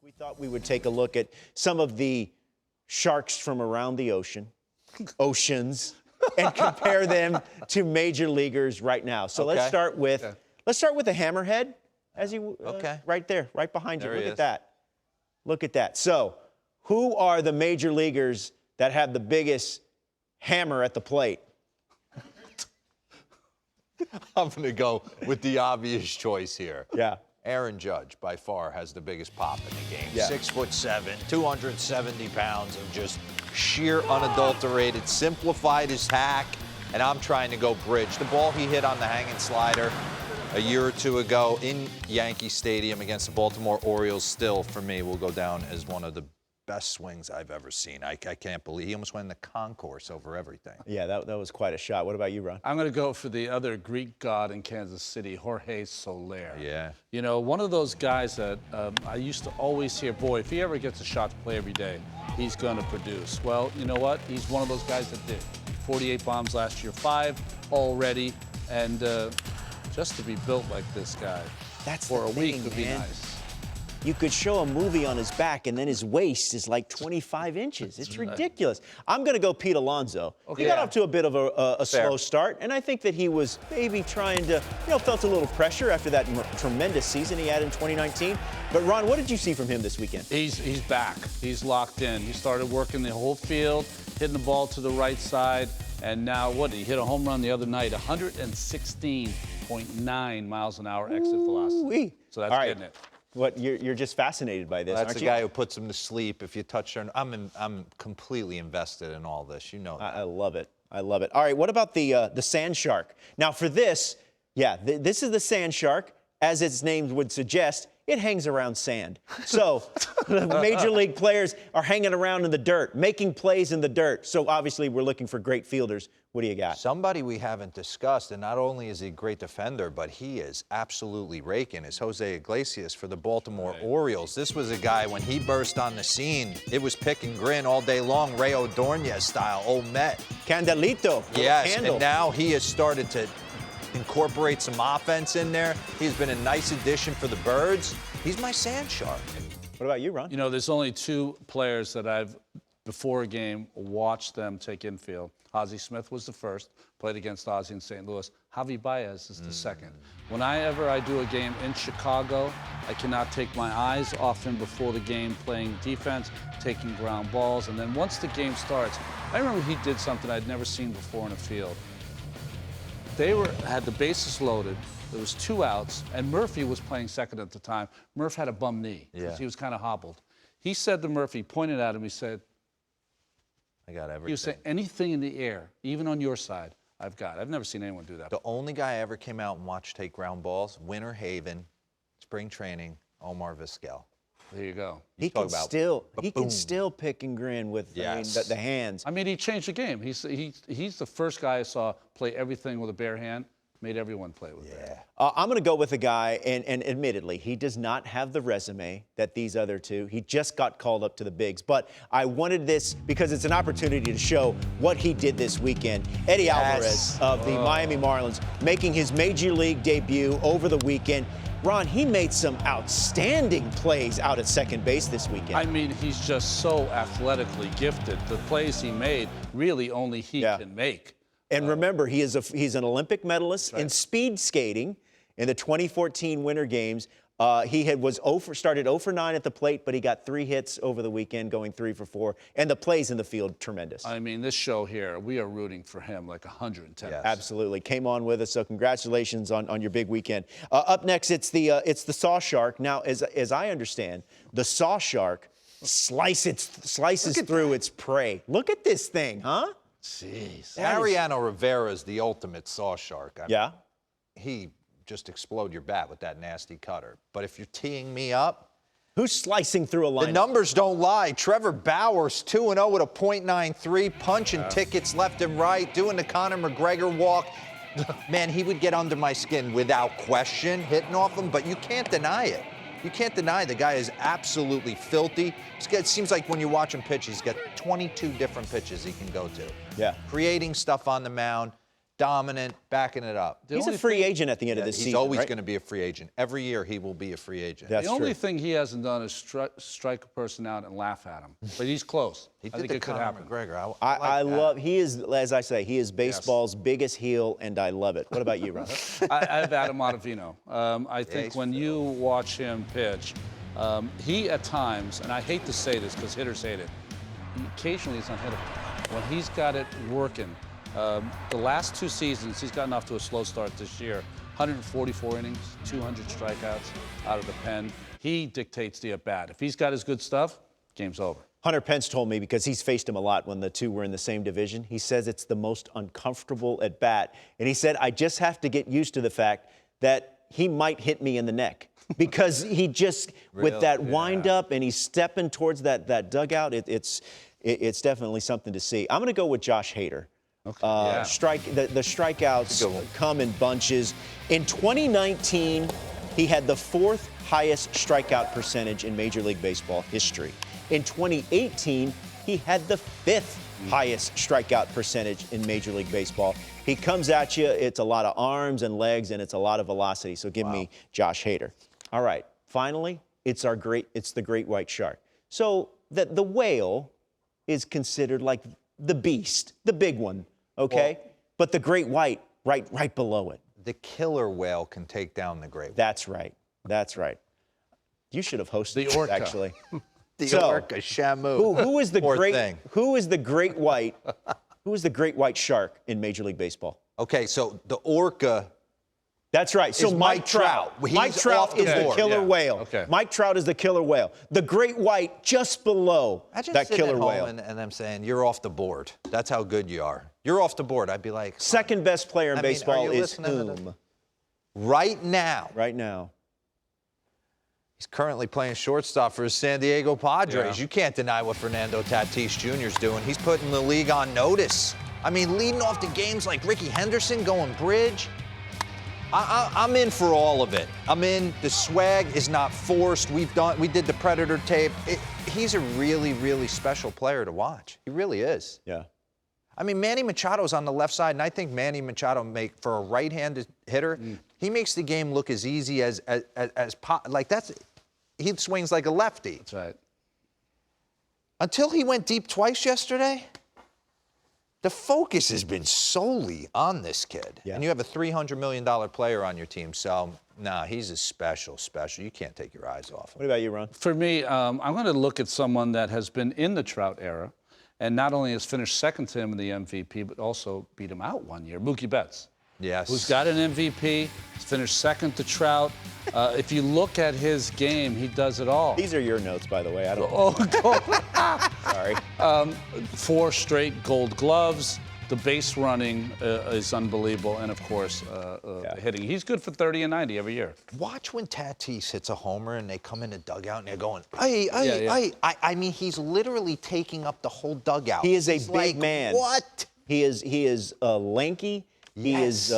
We thought we would take a look at some of the sharks from around the oceans, and compare them to major leaguers right now. So let's start with the hammerhead, as you right there, right behind you. Look at that. Look at that. So, who are the major leaguers that have the biggest hammer at the plate? I'm going to go with the obvious choice here. Yeah. Aaron Judge, by far, has the biggest pop in the game. Yeah. 6'7", 270 pounds of just sheer, unadulterated, simplified his hack, and I'm trying to go bridge. The ball he hit on the hanging slider a year or two ago in Yankee Stadium against the Baltimore Orioles still, for me, will go down as one of the best swings I've ever seen. I can't believe he almost won the concourse over everything. Yeah, that was quite a shot. What about you, Ron? I'm going to go for the other Greek god in Kansas City, Jorge Soler. Yeah. You know, one of those guys that I used to always hear, boy, if he ever gets a shot to play every day, he's going to produce. Well, you know what? He's one of those guys that did. 48 bombs last year, 5 already, and just to be built like this guy for a week would be nice. You could show a movie on his back, and then his waist is like 25 inches. It's ridiculous. I'm going to go Pete Alonso. Okay. He got off to a bit of a slow start, and I think that he was maybe trying to, felt a little pressure after that tremendous season he had in 2019. But, Ron, what did you see from him this weekend? He's back. He's locked in. He started working the whole field, hitting the ball to the right side, and now he hit a home run the other night, 116.9 miles an hour exit velocity. So that's getting it. What you're just fascinated by this, That's aren't the you? guy who puts him to sleep. If you touch her, I'm completely invested in all this. You know that. I love it. I love it. All right, what about the sand shark? Now for this, this is the sand shark. As its name would suggest, it hangs around sand. So the major league players are hanging around in the dirt, making plays in the dirt. So obviously we're looking for great fielders. What do you got? Somebody we haven't discussed, and not only is he a great defender, but he is absolutely raking, is Jose Iglesias for the Baltimore Orioles. This was a guy, when he burst on the scene, it was pick and grin all day long, Ray Ordonez style, old Met. Candelito. Yes, Candle. and now he has started to incorporate some offense in there. He's been a nice addition for the Birds. He's my sand shark. What about you, Ron? You know, there's only 2 players that I've, before a game, watched them take infield. Ozzie Smith was the first, played against Ozzie in St. Louis. Javi Baez is the second. Whenever I do a game in Chicago, I cannot take my eyes off him before the game, playing defense, taking ground balls. And then once the game starts, I remember he did something I'd never seen before in a field. They had the bases loaded. There was 2 outs, and Murphy was playing second at the time. Murph had a bum knee because he was kind of hobbled. He said to Murphy, pointed at him, he said, I got everything. he was saying, anything in the air, even on your side, I've got. I've never seen anyone do that. The only guy I ever came out and watched take ground balls, Winter Haven, spring training, Omar Vizquel. There you go. He can still pick and grin with the hands. I mean, he changed the game. He's the first guy I saw play everything with a bare hand. Made everyone play with it. I'm going to go with a guy, and admittedly, he does not have the resume that these other 2. He just got called up to the bigs. But I wanted this because it's an opportunity to show what he did this weekend. Eddie Alvarez of the Miami Marlins making his major league debut over the weekend. Ron, he made some outstanding plays out at second base this weekend. I mean, he's just so athletically gifted. The plays he made, really only he can make. And remember, he's an Olympic medalist in speed skating in the 2014 Winter Games. He started 0 for 9 at the plate, but he got 3 hits over the weekend, going 3 for 4. And the plays in the field, tremendous. I mean, this show here, we are rooting for him like 110. Yes. Absolutely. Came on with us, so congratulations on your big weekend. Up next, it's the saw shark. Now, as I understand, the saw shark slices through its prey. Look at this thing, huh? Jeez. Mariano Rivera is the ultimate saw shark. I mean, Yeah. he just explode your bat with that nasty cutter. But if you're teeing me up, Who's slicing through a line? the numbers don't lie. Trevor Bauer's 2-0 with a .93, punching tickets left and right, doing the Conor McGregor walk. Man, he would get under my skin without question, hitting off him, but you can't deny it. You can't deny the guy is absolutely filthy. It seems like when you watch him pitch, he's got 22 different pitches he can go to. Yeah. Creating stuff on the mound. dominant, backing it up. He's a free agent at the end of this season, He's always right? going to be a free agent. Every year he will be a free agent. That's the only true. thing he hasn't done is strike a person out and laugh at him. But he's close. He I did think the it could Conor happen. McGregor. I love, he is, as I say, he is baseball's biggest heel, and I love it. What about you, Ron? I have Adam Ottavino. I think when you watch him pitch, he at times, and I hate to say this because hitters hate it, occasionally he's unhittable. When he's got it working, the last 2 seasons, he's gotten off to a slow start this year. 144 innings, 200 strikeouts out of the pen. He dictates the at-bat. If he's got his good stuff, game's over. Hunter Pence told me, because he's faced him a lot when the two were in the same division, he says it's the most uncomfortable at bat. And he said, I just have to get used to the fact that he might hit me in the neck. Because he just, with that wind up and he's stepping towards that dugout, it's definitely something to see. I'm going to go with Josh Hader. Okay. The strikeouts come in bunches. In 2019, he had the 4th highest strikeout percentage in Major League Baseball history. In 2018, he had the 5th highest strikeout percentage in Major League Baseball. He comes at you, it's a lot of arms and legs, and it's a lot of velocity. So give me Josh Hader. All right, finally, it's the great white shark. So the whale is considered like the beast, the big one, okay? But the great white right below it. The killer whale can take down the great whale. That's right. That's right. You should have hosted The this, orca. actually. The orca, Shamu. Who is the Poor great? thing. Who is the great white? Who is the great white shark in Major League Baseball? Okay, so the orca. That's right. So Is Mike Mike Trout. Trout. Mike He's Trout off the is the board. killer whale. Okay. Mike Trout is the killer whale. The great white just below Imagine that sitting killer at home whale. and them saying, you're off the board. That's how good you are. You're off the board. I'd be like, Second best player in I mean, baseball are you is listening to whom? right now. Right now. He's currently playing shortstop for his San Diego Padres. Yeah. You can't deny what Fernando Tatis Jr. is doing. He's putting the league on notice. I mean, leading off the games like Ricky Henderson going bridge. I'm in for all of it. I'm in. The swag is not forced. We did the Predator tape. He's a really, really special player to watch. He really is. Yeah. I mean, Manny Machado's on the left side, and I think Manny Machado for a right-handed hitter, he makes the game look as easy as he swings like a lefty. That's right. Until he went deep twice yesterday, the focus has been solely on this kid. Yeah. And you have a $300 million player on your team, so nah, he's a special. You can't take your eyes off him. What about you, Ron? For me, I'm going to look at someone that has been in the Trout era and not only has finished second to him in the MVP, but also beat him out one year, Mookie Betts. Yes. Who's got an MVP, he's finished second to Trout. If you look at his game, he does it all. These are your notes, by the way. I don't. Oh, Sorry. 4 straight Gold Gloves. The base running is unbelievable, and of course, the hitting. He's good for 30 and 90 every year. Watch when Tatis hits a homer and they come in the dugout and they're going, I mean, he's literally taking up the whole dugout. He is He's a like, big man. What? He is lanky. He is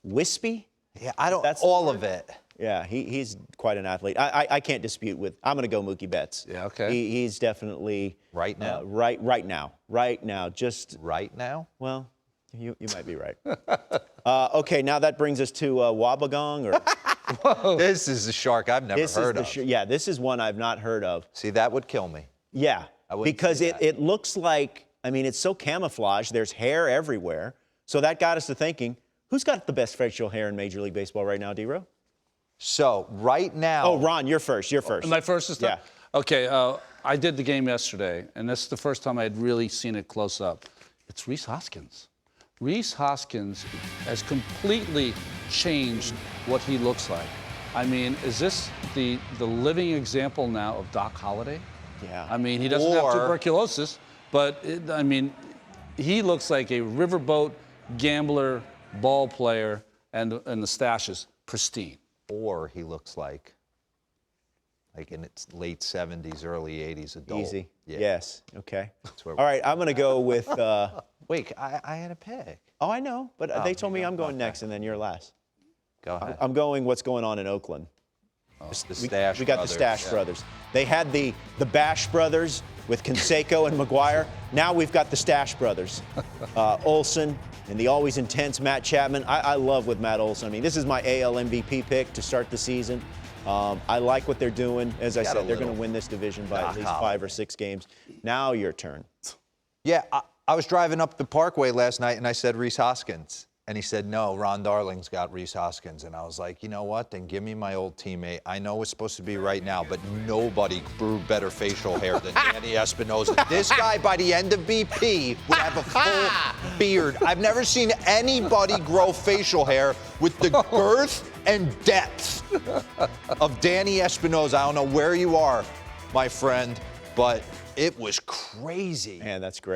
wispy. Yeah, I don't. That's all of it. Yeah, he's quite an athlete. I can't dispute with. I'm going to go Mookie Betts. Yeah, okay. He's definitely Right now? right now. Just Right now? well, you might be right. Okay, now that brings us to Wabagong or This is a shark I've never heard of. Yeah, this is one I've not heard of. See, that would kill me. Yeah, wouldn't because see that. it looks like, I mean, it's so camouflaged. There's hair everywhere. So that got us to thinking, who's got the best facial hair in Major League Baseball right now, D-Row? So, right now. Oh, Ron, you're first. You're first. My first is Yeah. Okay, I did the game yesterday, and this is the first time I had really seen it close up. It's Rhys Hoskins. Rhys Hoskins has completely changed what he looks like. I mean, is this the living example now of Doc Holliday? Yeah. I mean, he doesn't have Or- tuberculosis, but he looks like a riverboat gambler, ball player, and the stash is pristine. Or he looks like in its late 70s, early 80s adult. Easy. Yeah. Yes. Okay. where All right, I'm going to go with. Wait, I had a pick. Oh, I know, but they told me I'm going next, and then you're last. Go ahead. I'm going. What's going on in Oakland? It's the Stash We got brothers. the Stash brothers. They had the Bash brothers with Canseco and McGuire. Now we've got the Stash brothers, Olson and the always intense Matt Chapman. I love with Matt Olson. I mean, this is my AL MVP pick to start the season. I like what they're doing. As I said, they're going to win this division by at least 5 or 6 games. Now your turn. Yeah, I was driving up the Parkway last night, and I said Rhys Hoskins. And he said, no, Ron Darling's got Rhys Hoskins. And I was like, you know what? Then give me my old teammate. I know it's supposed to be right now, but nobody grew better facial hair than Danny Espinosa. This guy, by the end of BP, would have a full beard. I've never seen anybody grow facial hair with the girth and depth of Danny Espinosa. I don't know where you are, my friend, but it was crazy. Man, that's great.